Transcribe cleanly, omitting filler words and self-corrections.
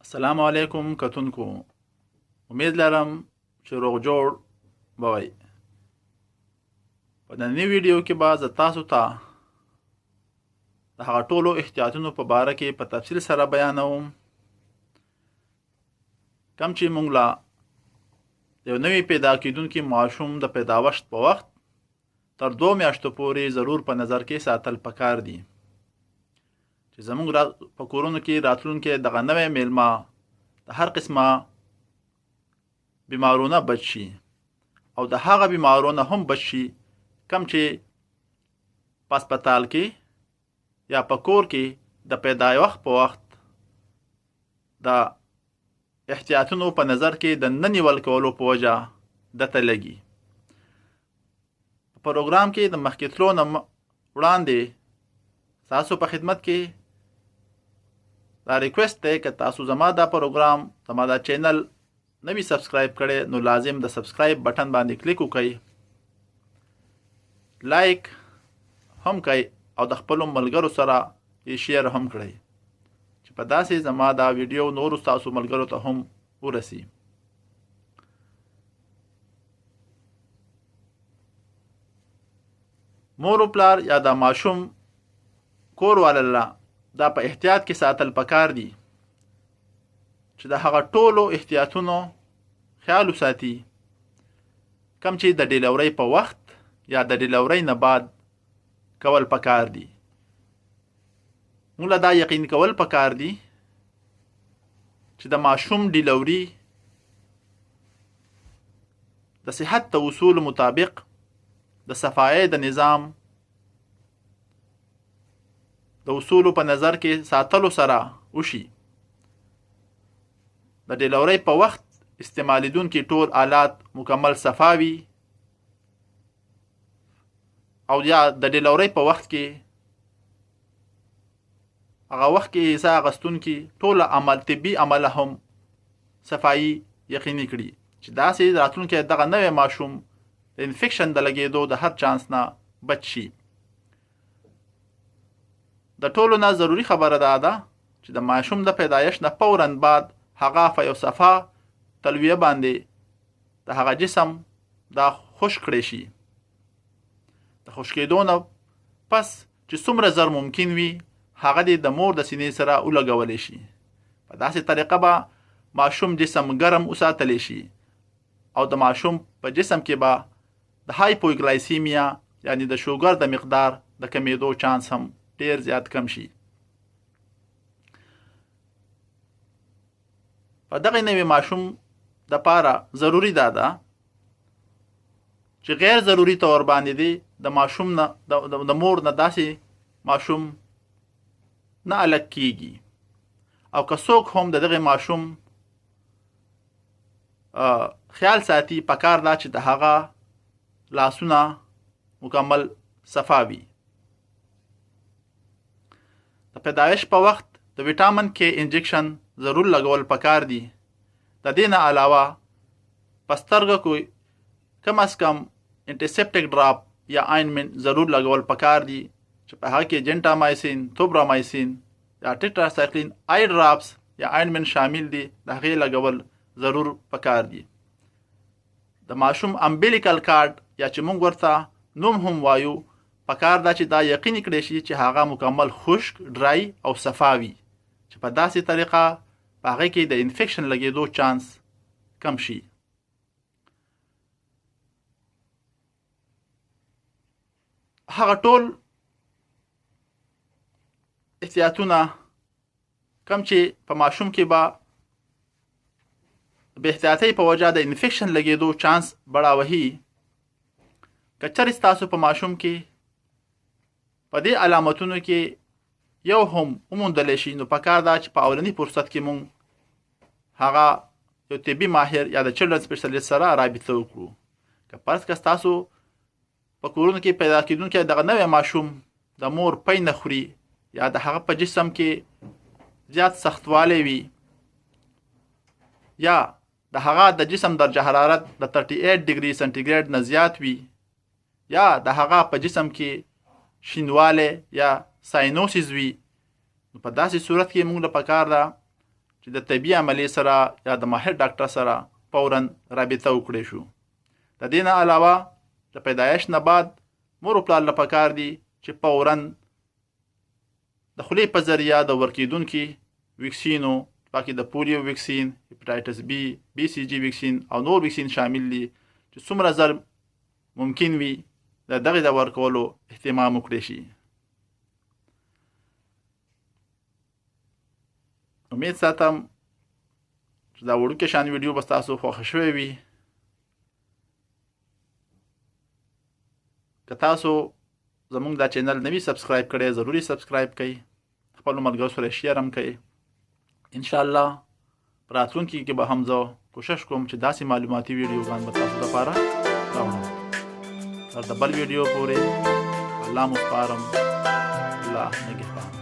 السلام علیکم کتونکو. امید لرم چې روغ جوړ به وئ. په ننني ویډیو کې به زه تاسو ته د هغه ټولو احتیاطونو په باره کې په تفصیل سره بیانوم کوم چې موږ له یو نوي پیدا کیدونکي ماشوم د پیداوښت په وخت تر 2 میاشتو پورې ضرور په نظر کې ساتل پکار دي چې زموږ په کورونو کې راتلونکي دغه نوی میلمه د هر قسمه بیمارونه بچ شي او د هغه بیمارونه هم بچ شي کوم چې په هسپتال کې یا په کور کې د پیدایښت په وخت د احتیاطونو په نظر کې د نه نیول کولو په وجه دته لګي. په پروګرام کې د مخکې تلو نه وړاندې تاسو په خدمت کې دا ریکوست دی که تاسو زما دا پروګرام زما دا چینل نوی سبسکرایب کړئ نو لازم د سبسکرایب بټن باندې کلیک وکړئ، لایک هم کړئ او د خپلو ملګرو سره یې شیر هم کړئ چې په داسې زما دا ویډیو نورو ستاسو ملګرو ته هم ورسي. مور و پلار یا د ماشوم کور والا دا په احتیاط کې ساتل پکار دي چې د هغه ټولو احتیاطونو خیال وساتي کوم چې د ډیلیورۍ په وخت یا د ډیلیورۍ نه بعد کول پکار دي. موږ دا یقین کول پکار دي چې د ماشوم ډیلیوري د صحت د اصول مطابق د صفایي د نظام د اصولو په نظر کې ساتلو سره وشي. د ډیلیورۍ په وخت استعمالیدونکي ټول آلات مکمل صفاوي او یا د ډیلیورۍ په وخت کې هغه وخت کې حصه اخیستونکي ټول طبي عمل هم صفایي یقیني کړي چې داسې راتلونکي دغه نوی ماشوم د انفیکشن د لګېدو د هر چانس نه بچ شي. د ټولو نه ضروری خبره ده چې د ماشوم د پیدایښت نه فوراً بعد هغه په یو صفا تلویه باندې د هغه جسم دا خشک کړی شي. د خشکېدو نه پس چې څومره زر ممکن وي هغه د مور د سینې سره ولګولی شي. په داسې طریقه به ماشوم جسم ګرم وساتلی شي او د ماشوم په جسم کې به د هایپوګلایسیمیا یعنی د شوګر د مقدار د کمیدو چانس هم ډیر زیات کم شي. په دغه نوی ماشوم د پاره ضروری ده چې غیر ضروری تور باندې دی د ماشوم نه د مور نه داسې ماشوم نه الګ کیږي او که څوک هم دغه ماشوم خیال ساتي پکار دا چې د هغه لاسونه مکمل صفاوي. د پیدایش په وخت د ویټامین کې انجکشن ضرور لګول پکار دي. د دې نه علاوه پسترګه کوئی کم از کم انټیسپټیک ډراپ یا آینمنٹ ضرور لګول پکار دي چې په هغه کې جنټامایسین، توبرامایسین یا ټیټراسایکلین آی ډراپس یا آینمنٹ شامل دي. د هغې لګول ضرور پکار دي. د ماشوم امبیلیکل کارډ یا چې موږ ورته نوم هم وایو پکار دا چې دا یقیني کړی شي چې هغه مکمل خشک، ډرای او صفاوي چې په داسې طریقه په هغه کې د انفیکشن لګېدو چانس کم شي. هغه ټول احتیاطونه کم چې په ماشوم کې به بې احتیاطۍ په وجه د انفیکشن لګېدو چانس بړاوهي، که چېرې ستاسو په ماشوم کې په دې علامتونو کې یو هم وموندلی شي نو پکار ده چې په اولني فرصت کې مونږ هغه یو طبي ماهر یا د چلډرن سپیشلیست سره رابطه وکړو. که فرض که ستاسو په کورونو کې پیدا کېدونکی دغه نوی ماشوم د مور پی نه خوري یا د هغه په جسم کې زیات سختوالی وي یا د هغه د جسم درجه حرارت د 38 ډیګري سنټیګریډ نه زیات وي یا د هغه په جسم کې شینواله یا ساینوسیس وي، په داسې صورت کې موږ له پکار ده چې د طبي عملې سره یا د ماهر ډاکټر سره فوراً رابطه وکړی شو. د دې نه علاوه د پیدایش نه بعد مور او پلار له پکار دي چې فوراً د خولې په ذریعه د ورکېدونکي ویکسینو پکې د پولیو ویکسین، هپاتایټس بی، بی سی جی ویکسین او نور ویکسین شامل دي چې څومره زر ممکن وي د دغې د ورکولو اهتمام وکړي شي. امید ساتم چې دا وړوکی شان ویډیو به ستاسو خوښه شوی وي. که تاسو زمونږ دا چینل نوي سبسکرایب کړئ ضروري سبسکرایب کړئ، خپلو ملګرو سره شیر هم کړئ. انشاءالله په راتلونکي کې به هم زه کوشش کوم چې داسې معلوماتي ویډیوګان به تاسو لپاره راوړم. تر د بل ویډیو پورې الله مو سپارم. الله نگهبان.